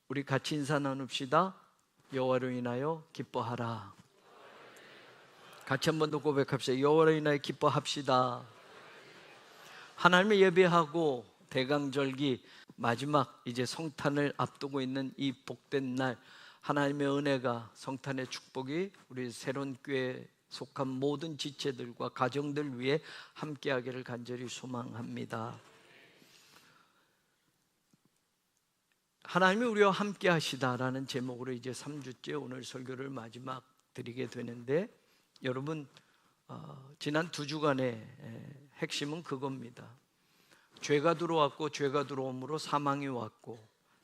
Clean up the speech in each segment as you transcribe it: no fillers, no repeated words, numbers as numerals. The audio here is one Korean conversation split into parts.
우리 같이 인사 나눕시다. 여호와로 인하여 기뻐하라. 같이 한 번 더 고백합시다. 여호와로 인하여 기뻐합시다. 하나님을 예배하고 대강절기 마지막 이제 성탄을 앞두고 있는 이 복된 날, 하나님의 은혜가, 성탄의 축복이 우리 새로운 교회에 속한 모든 지체들과 가정들 위해 함께하기를 간절히 소망합니다. 하나님이 우리와 함께 하시다라는 제목으로 이제 3주째 오늘 설교를 마지막 드리게 되는데, 여러분 지난 2주간의 핵심은 그겁니다. 죄가 들어왔고 죄가 들어옴으로 사망이 왔고,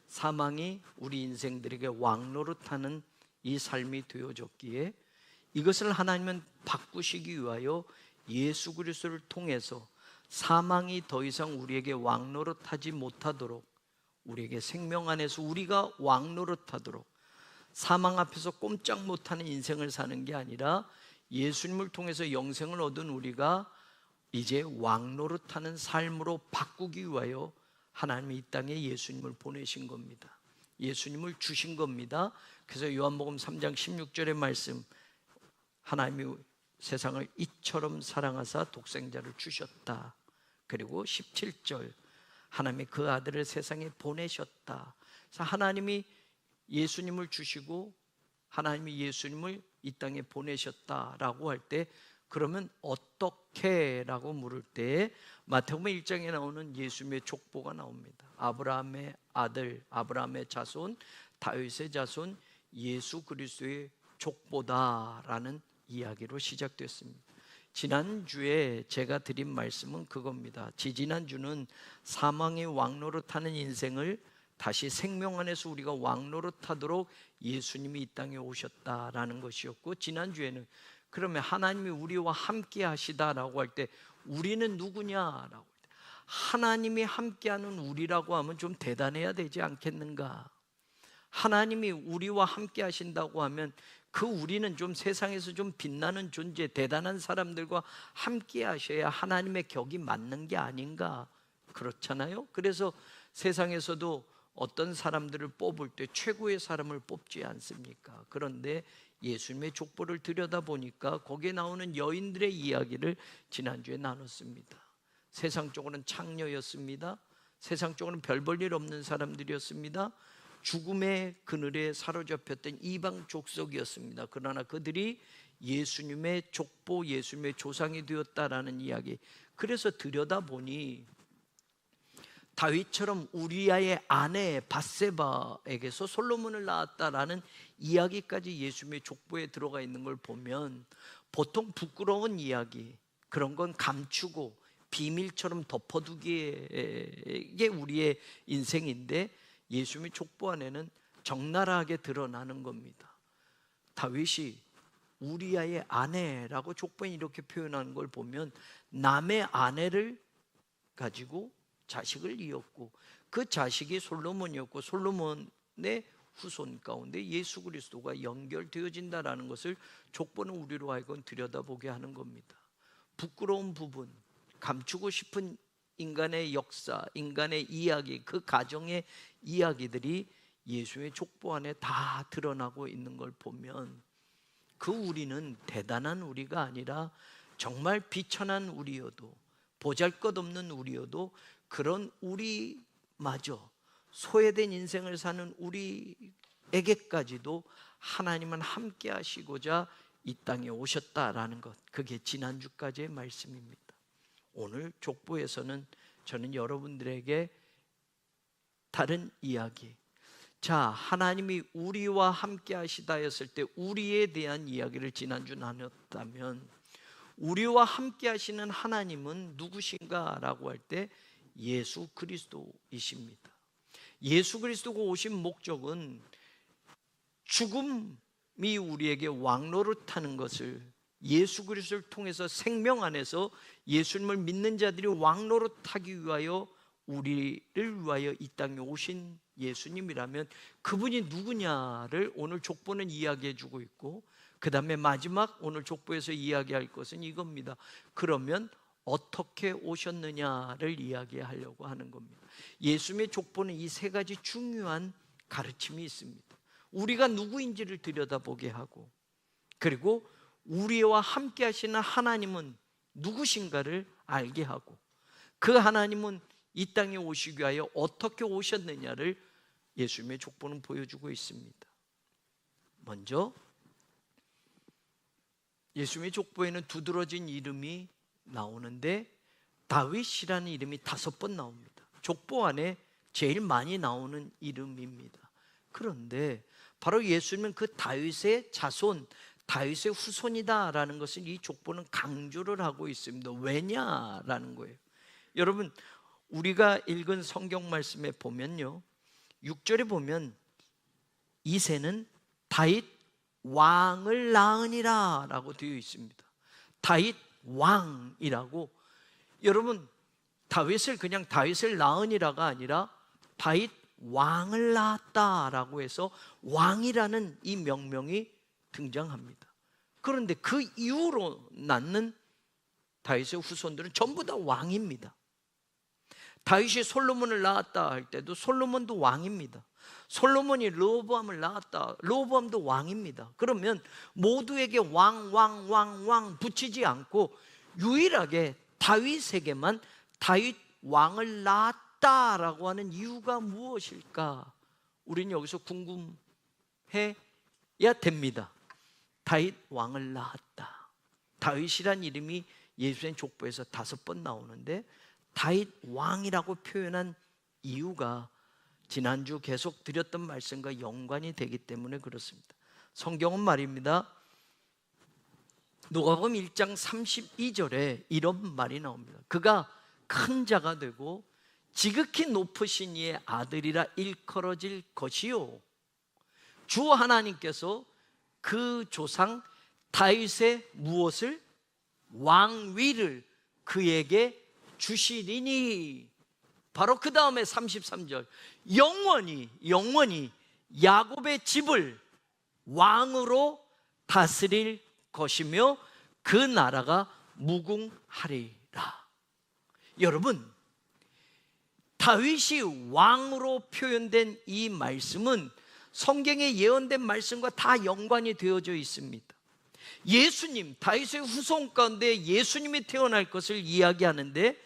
사망이 우리 인생들에게 왕노릇하는 이 삶이 되어졌기에 이것을 하나님은 바꾸시기 위하여 예수 그리스도를 통해서 사망이 더 이상 우리에게 왕노릇하지 못하도록, 우리에게 생명 안에서 우리가 왕노릇하도록, 사망 앞에서 꼼짝 못하는 인생을 사는 게 아니라 예수님을 통해서 영생을 얻은 우리가 이제 왕노릇하는 삶으로 바꾸기 위하여 하나님이 이 땅에 예수님을 보내신 겁니다. 예수님을 주신 겁니다. 그래서 요한복음 3장 16절의 말씀, 하나님이 세상을 이처럼 사랑하사 독생자를 주셨다. 그리고 17절, 하나님이 그 아들을 세상에 보내셨다. 그래서 하나님이 예수님을 주시고 하나님이 예수님을 이 땅에 보내셨다라고 할 때, 그러면 어떻게? 라고 물을 때 마태복음 1장에 나오는 예수님의 족보가 나옵니다. 아브라함의 아들, 아브라함의 자손, 다윗의 자손, 예수 그리스도의 족보다라는 이야기로 시작됐습니다. 지난주에 제가 드린 말씀은 그겁니다. 지지난주는 사망의 왕노릇하는 인생을 다시 생명 안에서 우리가 왕노릇하도록 예수님이 이 땅에 오셨다라는 것이었고, 지난주에는 그러면 하나님이 우리와 함께 하시다라고 할 때 우리는 누구냐라고 할 때, 하나님이 함께하는 우리라고 하면 좀 대단해야 되지 않겠는가? 하나님이 우리와 함께 하신다고 하면 그 우리는 좀 세상에서 좀 빛나는 존재, 대단한 사람들과 함께 하셔야 하나님의 격이 맞는 게 아닌가? 그렇잖아요. 그래서 세상에서도 어떤 사람들을 뽑을 때 최고의 사람을 뽑지 않습니까? 그런데 예수님의 족보를 들여다보니까 거기에 나오는 여인들의 이야기를 지난주에 나눴습니다. 세상적으로는 창녀였습니다. 세상적으로는 별 볼 일 없는 사람들이었습니다. 죽음의 그늘에 사로잡혔던 이방 족속이었습니다. 그러나 그들이 예수님의 족보, 예수님의 조상이 되었다라는 이야기. 그래서 들여다보니 다윗처럼 우리아의 아내 밧세바에게서 솔로몬을 낳았다라는 이야기까지 예수님의 족보에 들어가 있는 걸 보면, 보통 부끄러운 이야기, 그런 건 감추고 비밀처럼 덮어두기에 우리의 인생인데, 예수님의 족보 안에는 적나라하게 드러나는 겁니다. 다윗이 우리아의 아내라고 족보에 이렇게 표현하는 걸 보면, 남의 아내를 가지고 자식을 이었고, 그 자식이 솔로몬이었고, 솔로몬의 후손 가운데 예수 그리스도가 연결되어진다라는 것을 족보는 우리로 하여금 들여다보게 하는 겁니다. 부끄러운 부분, 감추고 싶은 인간의 역사, 인간의 이야기, 그 가정의 이야기들이 예수의 족보 안에 다 드러나고 있는 걸 보면, 그 우리는 대단한 우리가 아니라 정말 비천한 우리여도, 보잘것없는 우리여도, 그런 우리마저, 소외된 인생을 사는 우리에게까지도 하나님은 함께 하시고자 이 땅에 오셨다라는 것, 그게 지난주까지의 말씀입니다. 오늘 족보에서는 저는 여러분들에게 다른 이야기, 자, 하나님이 우리와 함께 하시다 했을 때 우리에 대한 이야기를 지난주 나눴다면, 우리와 함께 하시는 하나님은 누구신가? 라고 할 때 예수 그리스도이십니다. 예수 그리스도가 오신 목적은 죽음이 우리에게 왕노릇하는 것을, 예수 그리스도를 통해서 생명 안에서 예수님을 믿는 자들이 왕노릇하기 위하여, 우리를 위하여 이 땅에 오신 예수님이라면 그분이 누구냐를 오늘 족보는 이야기해 주고 있고, 그 다음에 마지막 오늘 족보에서 이야기할 것은 이겁니다. 그러면 어떻게 오셨느냐를 이야기하려고 하는 겁니다. 예수님의 족보는 이 세 가지 중요한 가르침이 있습니다. 우리가 누구인지를 들여다보게 하고, 그리고 우리와 함께 하시는 하나님은 누구신가를 알게 하고, 그 하나님은 이 땅에 오시기 위하여 어떻게 오셨느냐를 예수님의 족보는 보여주고 있습니다. 먼저 예수님의 족보에는 두드러진 이름이 나오는데 다윗이라는 이름이 5번 나옵니다. 족보 안에 제일 많이 나오는 이름입니다. 그런데 바로 예수님은 그 다윗의 자손, 다윗의 후손이다라는 것을 이 족보는 강조를 하고 있습니다. 왜냐라는 거예요. 여러분, 우리가 읽은 성경 말씀에 보면요, 6절에 보면 이새는 다윗 왕을 낳으니라 라고 되어 있습니다. 다윗 왕이라고. 여러분, 다윗을 그냥 다윗을 낳으니라가 아니라 다윗 왕을 낳았다라고 해서 왕이라는 이 명명이 등장합니다. 그런데 그 이후로 낳는 다윗의 후손들은 전부 다 왕입니다. 다윗이 솔로몬을 낳았다 할 때도 솔로몬도 왕입니다. 솔로몬이 르호보암을 낳았다, 르호보암도 왕입니다. 그러면 모두에게 왕 붙이지 않고 유일하게 다윗에게만 다윗 왕을 낳았다라고 하는 이유가 무엇일까? 우리는 여기서 궁금해야 됩니다. 다윗 왕을 낳았다. 다윗이란 이름이 예수의 족보에서 5번 나오는데 다윗 왕이라고 표현한 이유가 지난주 계속 드렸던 말씀과 연관이 되기 때문에 그렇습니다. 성경은 말입니다, 누가복음 1장 32절에 이런 말이 나옵니다. 그가 큰 자가 되고 지극히 높으신 이의 아들이라 일컬어질 것이요, 주 하나님께서 그 조상 다윗의 무엇을? 왕위를 그에게 주시리니. 바로 그 다음에 33절, 영원히 야곱의 집을 왕으로 다스릴 것이며 그 나라가 무궁하리라. 여러분, 다윗이 왕으로 표현된 이 말씀은 성경에 예언된 말씀과 다 연관이 되어져 있습니다. 예수님, 다윗의 후손 가운데 예수님이 태어날 것을 이야기하는데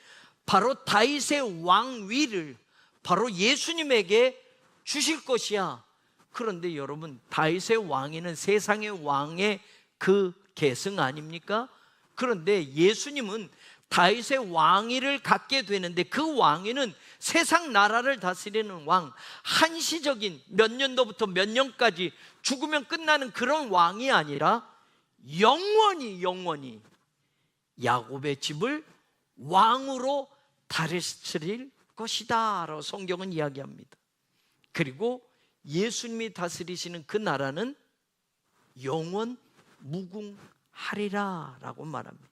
바로 다윗의 왕위를 바로 예수님에게 주실 것이야. 그런데 여러분, 다윗의 왕위는 세상의 왕의 그 계승 아닙니까? 그런데 예수님은 다윗의 왕위를 갖게 되는데 그 왕위는 세상 나라를 다스리는 왕, 한시적인 몇 년도부터 몇 년까지 죽으면 끝나는 그런 왕이 아니라 영원히 야곱의 집을 왕으로 다스릴 것이다 라고 성경은 이야기합니다. 그리고 예수님이 다스리시는 그 나라는 영원 무궁하리라 라고 말합니다.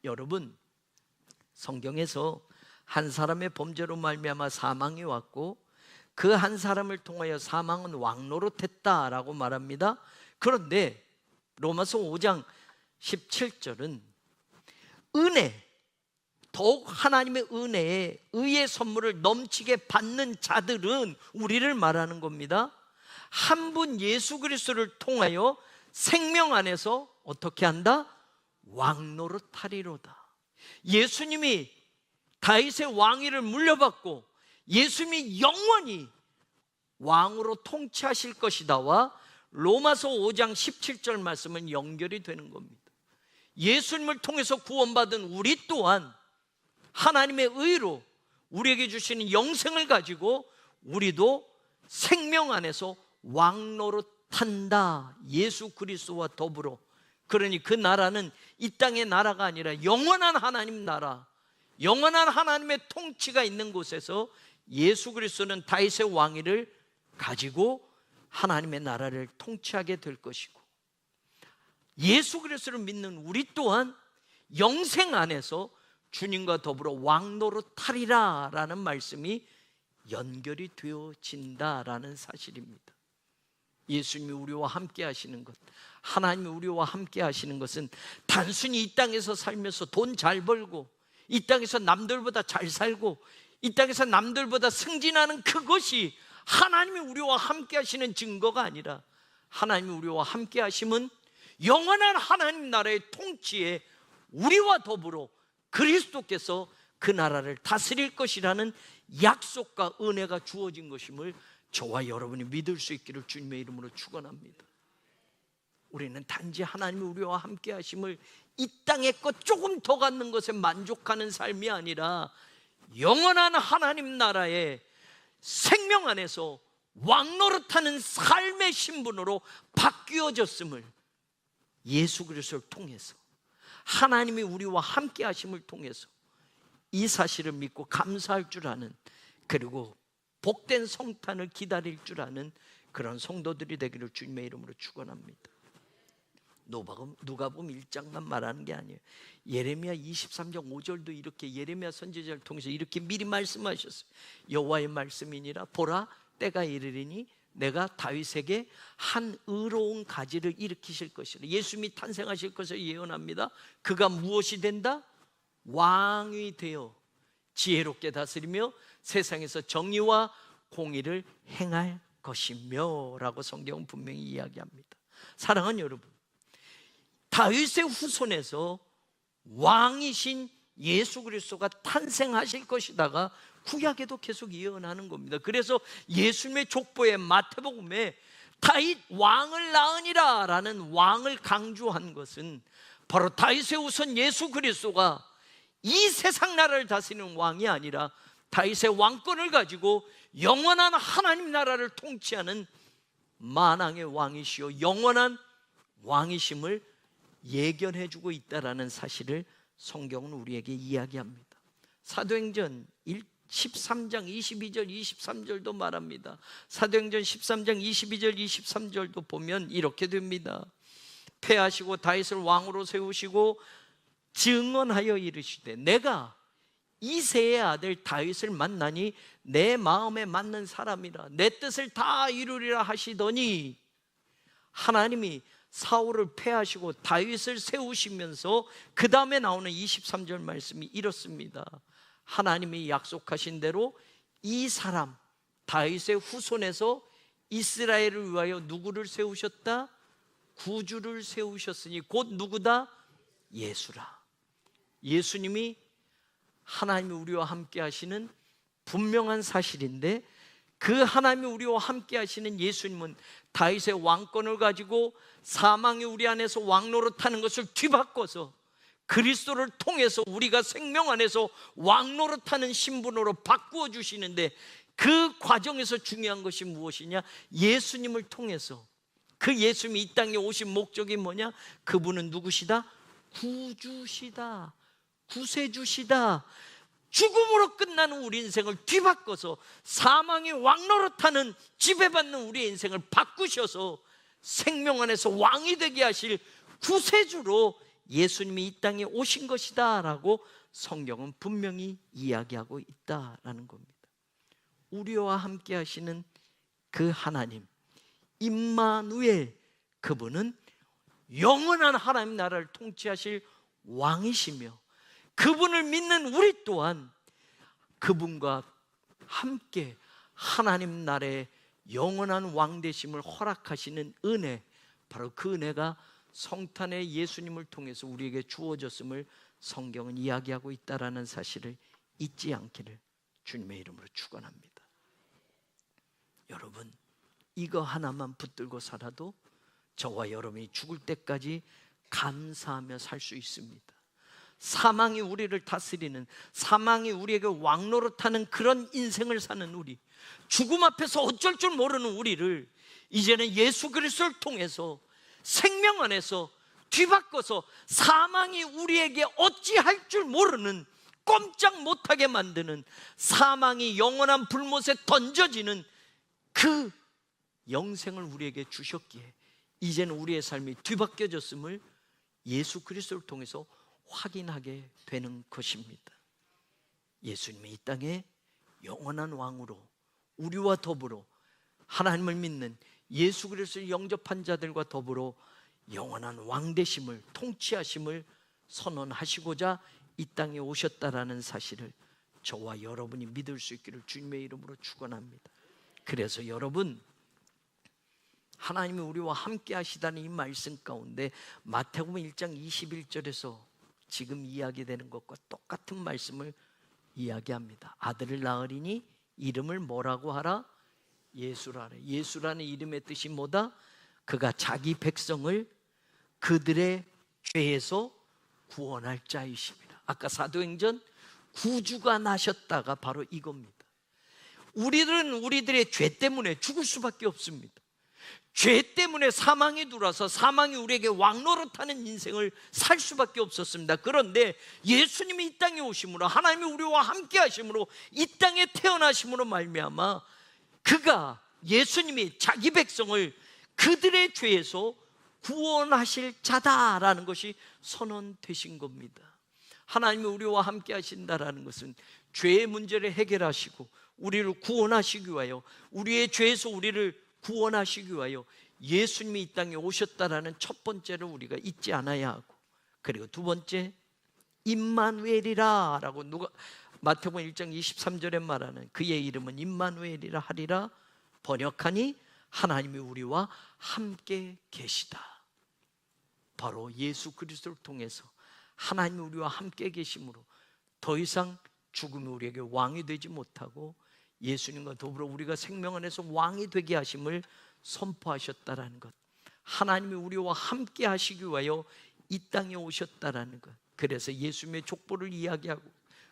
여러분, 성경에서 한 사람의 범죄로 말미암아 사망이 왔고 그 한 사람을 통하여 사망은 왕노릇했다라고 말합니다. 그런데 로마서 5장 17절은 은혜, 더욱 하나님의 은혜에 의의 선물을 넘치게 받는 자들은 우리를 말하는 겁니다. 한 분 예수 그리스도를 통하여 생명 안에서 어떻게 한다? 왕노릇하리로다. 예수님이 다윗의 왕위를 물려받고 예수님이 영원히 왕으로 통치하실 것이다와 로마서 5장 17절 말씀은 연결이 되는 겁니다. 예수님을 통해서 구원받은 우리 또한 하나님의 의로 우리에게 주시는 영생을 가지고 우리도 생명 안에서 왕노릇한다. 예수 그리스도와 더불어. 그러니 그 나라는 이 땅의 나라가 아니라 영원한 하나님 나라, 영원한 하나님의 통치가 있는 곳에서 예수 그리스도는 다윗의 왕위를 가지고 하나님의 나라를 통치하게 될 것이고, 예수 그리스도를 믿는 우리 또한 영생 안에서 주님과 더불어 왕노릇하리라 라는 말씀이 연결이 되어진다라는 사실입니다. 예수님이 우리와 함께 하시는 것, 하나님이 우리와 함께 하시는 것은 단순히 이 땅에서 살면서 돈 잘 벌고 이 땅에서 남들보다 잘 살고 이 땅에서 남들보다 승진하는 그것이 하나님이 우리와 함께 하시는 증거가 아니라 하나님이 우리와 함께 하심은 영원한 하나님 나라의 통치에 우리와 더불어 그리스도께서 그 나라를 다스릴 것이라는 약속과 은혜가 주어진 것임을 저와 여러분이 믿을 수 있기를 주님의 이름으로 축원합니다. 우리는 단지 하나님이 우리와 함께 하심을 이 땅의 것 조금 더 갖는 것에 만족하는 삶이 아니라 영원한 하나님 나라의 생명 안에서 왕노릇하는 삶의 신분으로 바뀌어졌음을 예수 그리스도를 통해서, 하나님이 우리와 함께 하심을 통해서 이 사실을 믿고 감사할 줄 아는, 그리고 복된 성탄을 기다릴 줄 아는 그런 성도들이 되기를 주님의 이름으로 축원합니다. 누가복음 1장만 말하는 게 아니에요. 예레미야 23장 5절도 이렇게 예레미야 선지자를 통해서 이렇게 미리 말씀하셨어요. 여호와의 말씀이니라, 보라 때가 이르리니 내가 다윗에게 한 의로운 가지를 일으키실 것이라. 예수님이 탄생하실 것을 예언합니다. 그가 무엇이 된다? 왕이 되어 지혜롭게 다스리며 세상에서 정의와 공의를 행할 것이며 라고 성경은 분명히 이야기합니다. 사랑하는 여러분, 다윗의 후손에서 왕이신 예수 그리스도가 탄생하실 것이다가 구약에도 계속 예언하는 겁니다. 그래서 예수님의 족보에 마태복음에 다윗 왕을 낳으니라 라는 왕을 강조한 것은 바로 다윗의 후손 예수 그리스도가 이 세상 나라를 다스리는 왕이 아니라 다윗의 왕권을 가지고 영원한 하나님 나라를 통치하는 만왕의 왕이시요 영원한 왕이심을 예견해주고 있다라는 사실을 성경은 우리에게 이야기합니다. 사도행전 13장 22절 23절도 말합니다. 사도행전 13장 22절 23절도 보면 이렇게 됩니다. 패하시고 다윗을 왕으로 세우시고 증언하여 이르시되 내가 이새의 아들 다윗을 만나니 내 마음에 맞는 사람이라 내 뜻을 다 이루리라 하시더니, 하나님이 사울을 패하시고 다윗을 세우시면서 그 다음에 나오는 23절 말씀이 이렇습니다. 하나님이 약속하신 대로 이 사람 다윗의 후손에서 이스라엘을 위하여 누구를 세우셨다? 구주를 세우셨으니 곧 누구다? 예수라. 예수님이 하나님이 우리와 함께 하시는 분명한 사실인데, 그 하나님이 우리와 함께 하시는 예수님은 다윗의 왕권을 가지고 사망이 우리 안에서 왕노릇하는 것을 뒤바꿔서 그리스도를 통해서 우리가 생명 안에서 왕노릇하는 신분으로 바꾸어 주시는데, 그 과정에서 중요한 것이 무엇이냐? 예수님을 통해서, 그 예수님이 이 땅에 오신 목적이 뭐냐? 그분은 누구시다? 구주시다, 구세주시다. 죽음으로 끝나는 우리 인생을 뒤바꿔서 사망이 왕노릇하는, 지배받는 우리의 인생을 바꾸셔서 생명 안에서 왕이 되게 하실 구세주로 예수님이 이 땅에 오신 것이다 라고 성경은 분명히 이야기하고 있다라는 겁니다. 우리와 함께 하시는 그 하나님 임마누엘, 그분은 영원한 하나님 나라를 통치하실 왕이시며, 그분을 믿는 우리 또한 그분과 함께 하나님 나라의 영원한 왕 되심을 허락하시는 은혜, 바로 그 은혜가 성탄의 예수님을 통해서 우리에게 주어졌음을 성경은 이야기하고 있다라는 사실을 잊지 않기를 주님의 이름으로 축원합니다. 여러분, 이거 하나만 붙들고 살아도 저와 여러분이 죽을 때까지 감사하며 살 수 있습니다. 사망이 우리를 다스리는, 사망이 우리에게 왕노릇하는 그런 인생을 사는 우리, 죽음 앞에서 어쩔 줄 모르는 우리를 이제는 예수 그리스도를 통해서 생명 안에서 뒤바꿔서 사망이 우리에게 어찌할 줄 모르는, 꼼짝 못하게 만드는, 사망이 영원한 불못에 던져지는 그 영생을 우리에게 주셨기에 이제는 우리의 삶이 뒤바뀌어졌음을 예수 그리스도를 통해서 확인하게 되는 것입니다. 예수님이 이 땅에 영원한 왕으로 우리와 더불어 하나님을 믿는 예수 그리스도를 영접한 자들과 더불어 영원한 왕 되심을, 통치하심을 선언하시고자 이 땅에 오셨다라는 사실을 저와 여러분이 믿을 수 있기를 주님의 이름으로 축원합니다. 그래서 여러분, 하나님이 우리와 함께 하시다는 이 말씀 가운데 마태복음 1장 21절에서 지금 이야기되는 것과 똑같은 말씀을 이야기합니다. 아들을 낳으리니 이름을 뭐라고 하라? 예수라. 예수라는 이름의 뜻이 뭐다? 그가 자기 백성을 그들의 죄에서 구원할 자이십니다. 아까 사도행전 구주가 나셨다가 바로 이겁니다. 우리들은 우리들의 죄 때문에 죽을 수밖에 없습니다. 죄 때문에 사망이 들어와서 사망이 우리에게 왕노릇하는 인생을 살 수밖에 없었습니다. 그런데 예수님이 이 땅에 오심으로, 하나님이 우리와 함께 하심으로, 이 땅에 태어나심으로 말미암아 그가, 예수님이 자기 백성을 그들의 죄에서 구원하실 자다라는 것이 선언되신 겁니다. 하나님이 우리와 함께 하신다라는 것은 죄의 문제를 해결하시고 우리를 구원하시기 위하여, 우리의 죄에서 우리를 구원하시기 위하여 예수님이 이 땅에 오셨다라는 첫 번째를 우리가 잊지 않아야 하고, 그리고 두 번째, 임마누엘이라 라고 마태복음 1장 23절에 말하는 그의 이름은 임마누엘이라 하리라, 번역하니 하나님이 우리와 함께 계시다. 바로 예수 그리스도를 통해서 하나님이 우리와 함께 계심으로 더 이상 죽음이 우리에게 왕이 되지 못하고 예수님과 더불어 우리가 생명 안에서 왕이 되게 하심을 선포하셨다라는 것, 하나님이 우리와 함께 하시기 위하여 이 땅에 오셨다라는 것, 그래서 예수님의 족보를 이야기하고,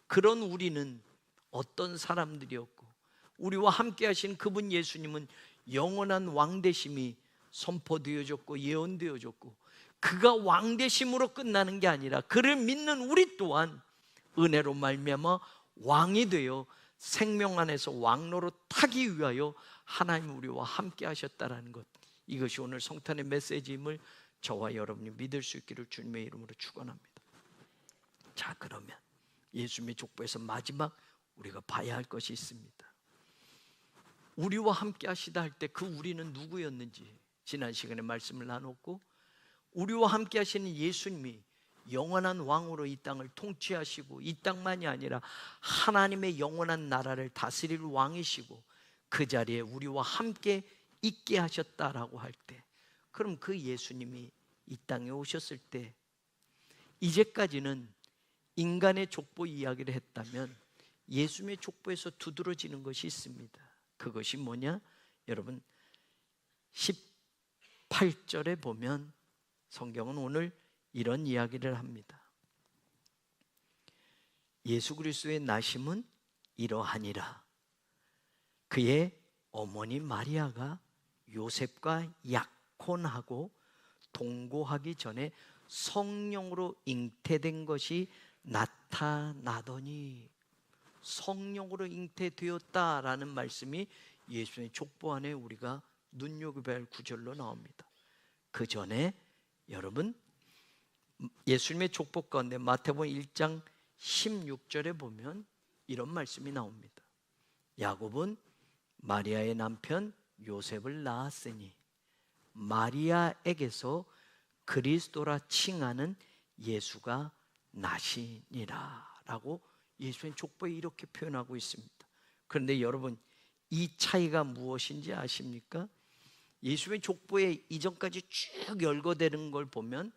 그런 우리는 어떤 사람들이었고, 우리와 함께 하신 그분 예수님은 영원한 왕 되심이 선포되어졌고 예언되어졌고, 그가 왕 되심으로 끝나는 게 아니라 그를 믿는 우리 또한 은혜로 말미암아 왕이 되어 생명 안에서 왕노로 타기 위하여 하나님 우리와 함께 하셨다라는 것, 이것이 오늘 성탄의 메시지임을 저와 여러분이 믿을 수 있기를 주님의 이름으로 축원합니다. 자, 그러면 예수님의 족보에서 마지막 우리가 봐야 할 것이 있습니다. 우리와 함께 하시다 할 때 그 우리는 누구였는지 지난 시간에 말씀을 나눴고, 우리와 함께 하시는 예수님이 영원한 왕으로 이 땅을 통치하시고, 이 땅만이 아니라 하나님의 영원한 나라를 다스릴 왕이시고, 그 자리에 우리와 함께 있게 하셨다라고 할 때, 그럼 그 예수님이 이 땅에 오셨을 때 이제까지는 인간의 족보 이야기를 했다면 예수님의 족보에서 두드러지는 것이 있습니다. 그것이 뭐냐? 여러분, 18절에 보면 성경은 오늘 이런 이야기를 합니다. 예수 그리스도의 나심은 이러하니라. 그의 어머니 마리아가 요셉과 약혼하고 동거하기 전에 성령으로 잉태된 것이 나타나더니, 성령으로 잉태되었다라는 말씀이 예수님의 족보 안에 우리가 눈여겨봐야 할 구절로 나옵니다. 그 전에 여러분, 예수님의 족보 가운데 마태복음 1장 16절에 보면 이런 말씀이 나옵니다. 야곱은 마리아의 남편 요셉을 낳았으니 마리아에게서 그리스도라 칭하는 예수가 나시니라 라고 예수님의 족보에 이렇게 표현하고 있습니다. 그런데 여러분, 이 차이가 무엇인지 아십니까? 예수님의 족보에 이전까지 쭉 열거되는 걸 보면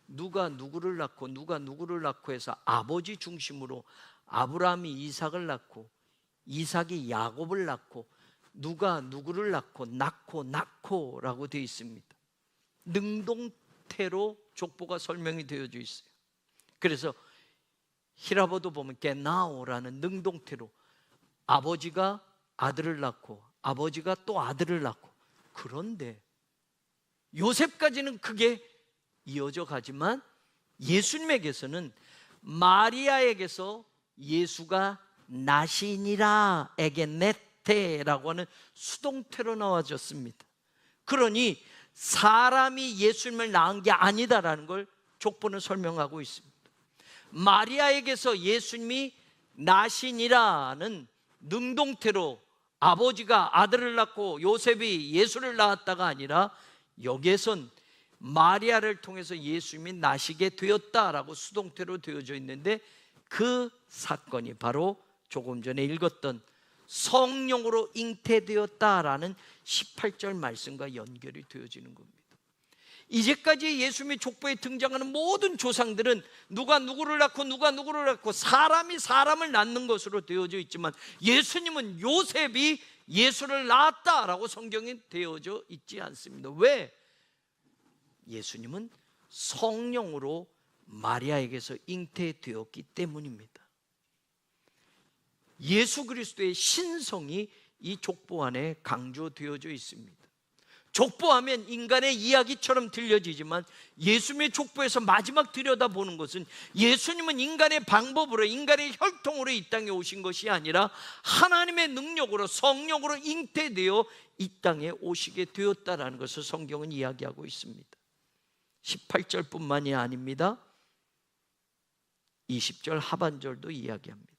누가 누구를 낳고 누가 누구를 낳고 해서 아버지 중심으로 아브라함이 이삭을 낳고 이삭이 야곱을 낳고 누가 누구를 낳고라고 되어 있습니다. 능동태로 족보가 설명이 되어져 있어요. 그래서 히라보도 보면 게나오라는 능동태로 아버지가 아들을 낳고 아버지가 또 아들을 낳고, 그런데 요셉까지는 그게 이어져 가지만 예수님에게서는 마리아에게서 예수가 나시니라 에게네테라고 하는 수동태로 나와졌습니다. 그러니 사람이 예수님을 낳은 게 아니다라는 걸 족보는 설명하고 있습니다. 마리아에게서 예수님이 나시니라는 능동태로 아버지가 아들을 낳고 요셉이 예수를 낳았다가 아니라 여기에선 마리아를 통해서 예수님이 나시게 되었다라고 수동태로 되어져 있는데, 그 사건이 바로 조금 전에 읽었던 성령으로 잉태되었다라는 18절 말씀과 연결이 되어지는 겁니다. 이제까지 예수님의 족보에 등장하는 모든 조상들은 누가 누구를 낳고 누가 누구를 낳고 사람이 사람을 낳는 것으로 되어져 있지만, 예수님은 요셉이 예수를 낳았다라고 성경에 되어져 있지 않습니다. 왜? 예수님은 성령으로 마리아에게서 잉태되었기 때문입니다. 예수 그리스도의 신성이 이 족보 안에 강조되어져 있습니다. 족보하면 인간의 이야기처럼 들려지지만, 예수님의 족보에서 마지막 들여다보는 것은 예수님은 인간의 방법으로, 인간의 혈통으로 이 땅에 오신 것이 아니라 하나님의 능력으로, 성령으로 잉태되어 이 땅에 오시게 되었다라는 것을 성경은 이야기하고 있습니다. 18절뿐만이 아닙니다. 20절 하반절도 이야기합니다.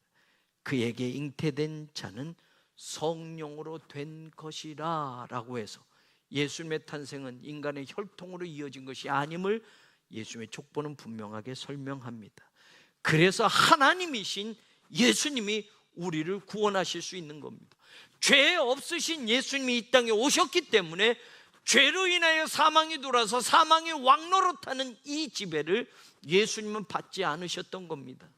그에게 잉태된 자는 성령으로 된 것이라 라고 해서 예수님의 탄생은 인간의 혈통으로 이어진 것이 아님을 예수님의 족보는 분명하게 설명합니다. 그래서 하나님이신 예수님이 우리를 구원하실 수 있는 겁니다. 죄 없으신 예수님이 이 땅에 오셨기 때문에 죄로 인하여 사망이 돌아서 사망의 왕노릇하는 이 지배를 예수님은 받지 않으셨던 겁니다.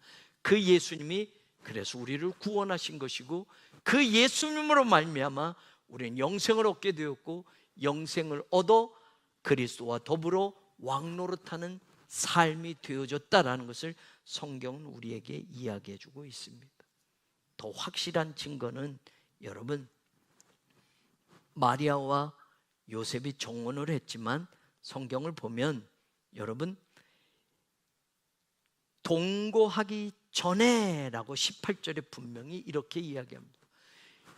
그 예수님이 그래서 우리를 구원하신 것이고, 그 예수님으로 말미암아 우리는 영생을 얻게 되었고, 영생을 얻어 그리스도와 더불어 왕노릇하는 삶이 되어졌다라는 것을 성경은 우리에게 이야기해 주고 있습니다. 더 확실한 증거는 여러분, 마리아와 요셉이 정혼을 했지만 성경을 보면 여러분, 동거하기 전에라고 18절에 분명히 이렇게 이야기합니다.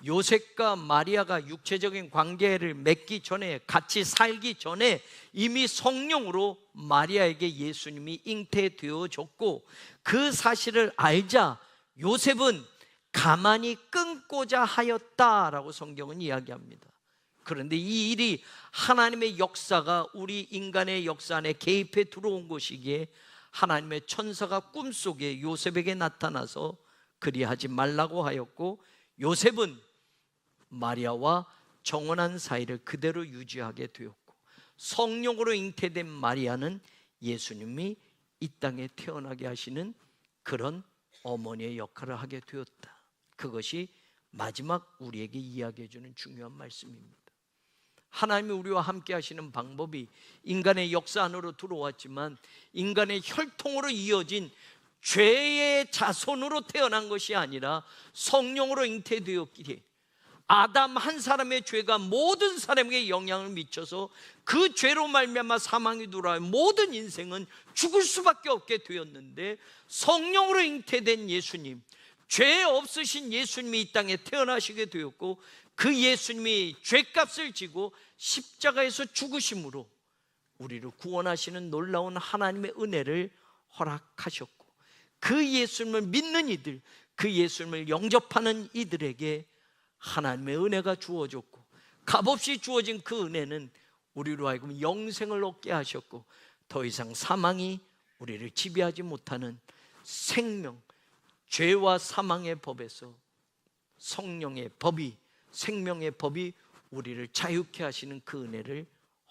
요셉과 마리아가 육체적인 관계를 맺기 전에, 같이 살기 전에 이미 성령으로 마리아에게 예수님이 잉태되어졌고, 그 사실을 알자 요셉은 가만히 끊고자 하였다라고 성경은 이야기합니다. 그런데 이 일이 하나님의 역사가 우리 인간의 역사 안에 개입해 들어온 것이기에 하나님의 천사가 꿈속에 요셉에게 나타나서 그리하지 말라고 하였고, 요셉은 마리아와 정혼한 사이를 그대로 유지하게 되었고, 성령으로 잉태된 마리아는 예수님이 이 땅에 태어나게 하시는 그런 어머니의 역할을 하게 되었다. 그것이 마지막 우리에게 이야기해 주는 중요한 말씀입니다. 하나님이 우리와 함께 하시는 방법이 인간의 역사 안으로 들어왔지만, 인간의 혈통으로 이어진 죄의 자손으로 태어난 것이 아니라 성령으로 잉태되었기에, 아담 한 사람의 죄가 모든 사람에게 영향을 미쳐서 그 죄로 말미암아 사망이 돌아와 모든 인생은 죽을 수밖에 없게 되었는데, 성령으로 잉태된 예수님, 죄 없으신 예수님이 이 땅에 태어나시게 되었고, 그 예수님이 죄값을 지고 십자가에서 죽으심으로 우리를 구원하시는 놀라운 하나님의 은혜를 허락하셨고, 그 예수님을 믿는 이들, 그 예수님을 영접하는 이들에게 하나님의 은혜가 주어졌고, 값없이 주어진 그 은혜는 우리로 하여금 영생을 얻게 하셨고, 더 이상 사망이 우리를 지배하지 못하는 생명, 죄와 사망의 법에서 성령의 법이, 생명의 법이 우리를 자유케 하시는 그 은혜를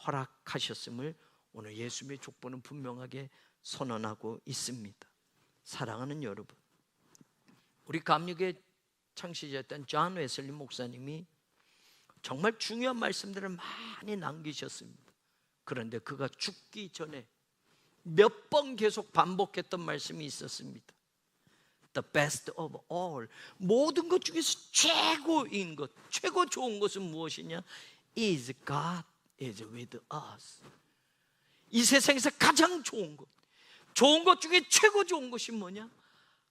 허락하셨음을 오늘 예수님의 족보는 분명하게 선언하고 있습니다. 사랑하는 여러분, 우리 감리교의 창시자였던 존 웨슬리 목사님이 정말 중요한 말씀들을 많이 남기셨습니다. 그런데 그가 죽기 전에 몇 번 계속 반복했던 말씀이 있었습니다. The best of all, 모든 것 중에서 최고인 것, 최고 좋은 것은 무엇이냐? Is God is with us. 이 세상에서 가장 좋은 것, 좋은 것 중에 최고 좋은 것이 뭐냐?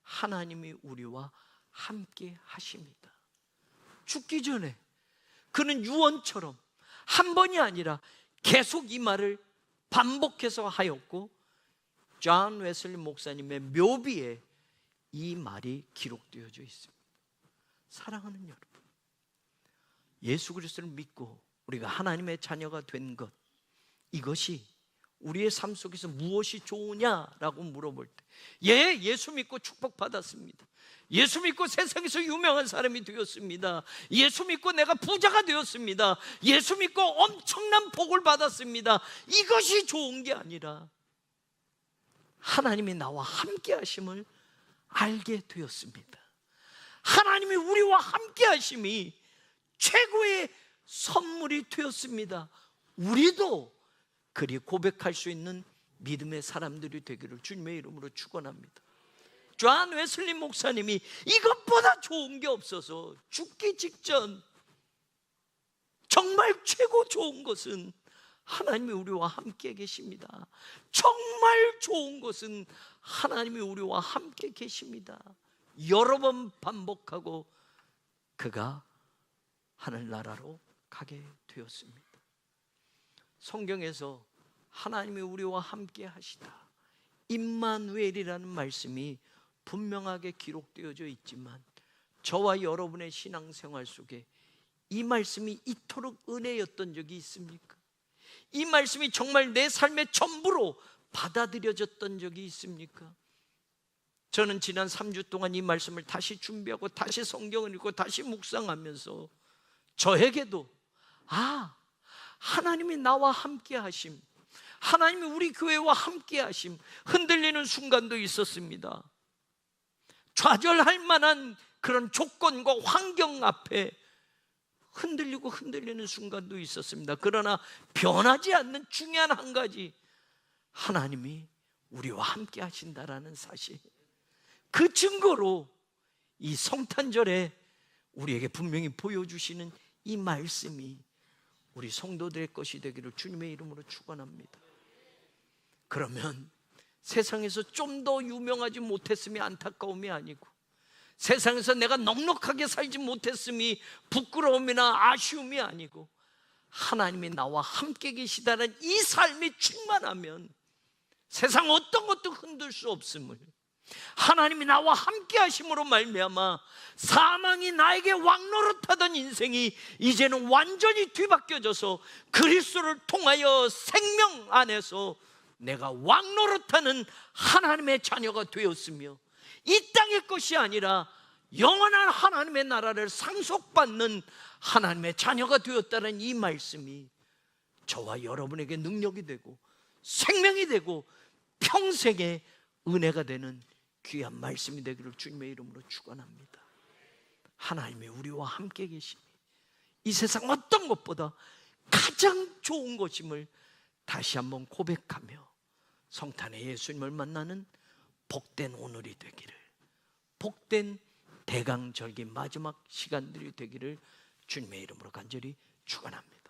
하나님이 우리와 함께 하십니다. 죽기 전에 그는 유언처럼 한 번이 아니라 계속 이 말을 반복해서 하였고, 존 웨슬리 목사님의 묘비에 이 말이 기록되어져 있습니다. 사랑하는 여러분, 예수 그리스도를 믿고 우리가 하나님의 자녀가 된 것, 이것이 우리의 삶 속에서 무엇이 좋으냐라고 물어볼 때, 예수 믿고 축복받았습니다. 예수 믿고 세상에서 유명한 사람이 되었습니다. 예수 믿고 내가 부자가 되었습니다. 예수 믿고 엄청난 복을 받았습니다. 이것이 좋은 게 아니라 하나님이 나와 함께 하심을 알게 되었습니다. 하나님이 우리와 함께 하심이 최고의 선물이 되었습니다. 우리도 그리 고백할 수 있는 믿음의 사람들이 되기를 주님의 이름으로 축원합니다. 존 웨슬리 목사님이 이것보다 좋은 게 없어서 죽기 직전 정말 최고 좋은 것은 하나님이 우리와 함께 계십니다. 정말 좋은 것은 하나님이 우리와 함께 계십니다. 여러 번 반복하고 그가 하늘나라로 가게 되었습니다. 성경에서 하나님이 우리와 함께 하시다, 임마누엘이라는 말씀이 분명하게 기록되어져 있지만 저와 여러분의 신앙생활 속에 이 말씀이 이토록 은혜였던 적이 있습니까? 이 말씀이 정말 내 삶의 전부로 받아들여졌던 적이 있습니까? 저는 지난 3주 동안 이 말씀을 다시 준비하고 다시 성경을 읽고 다시 묵상하면서 저에게도 하나님이 나와 함께 하심, 하나님이 우리 교회와 함께 하심, 흔들리는 순간도 있었습니다. 좌절할 만한 그런 조건과 환경 앞에 흔들리는 순간도 있었습니다. 그러나 변하지 않는 중요한 한 가지, 하나님이 우리와 함께 하신다라는 사실, 그 증거로 이 성탄절에 우리에게 분명히 보여주시는 이 말씀이 우리 성도들의 것이 되기를 주님의 이름으로 축원합니다. 그러면 세상에서 좀 더 유명하지 못했음이 안타까움이 아니고, 세상에서 내가 넉넉하게 살지 못했음이 부끄러움이나 아쉬움이 아니고, 하나님이 나와 함께 계시다는 이 삶이 충만하면 세상 어떤 것도 흔들 수 없음을, 하나님이 나와 함께 하심으로 말미암아 사망이 나에게 왕노릇하던 인생이 이제는 완전히 뒤바뀌어져서 그리스도를 통하여 생명 안에서 내가 왕노릇하는 하나님의 자녀가 되었으며, 이 땅의 것이 아니라 영원한 하나님의 나라를 상속받는 하나님의 자녀가 되었다는 이 말씀이 저와 여러분에게 능력이 되고 생명이 되고 평생의 은혜가 되는 귀한 말씀이 되기를 주님의 이름으로 축원합니다. 하나님이 우리와 함께 계심이 이 세상 어떤 것보다 가장 좋은 것임을 다시 한번 고백하며 성탄의 예수님을 만나는 복된 오늘이 되기를, 복된 대강절기 마지막 시간들이 되기를 주님의 이름으로 간절히 축원합니다.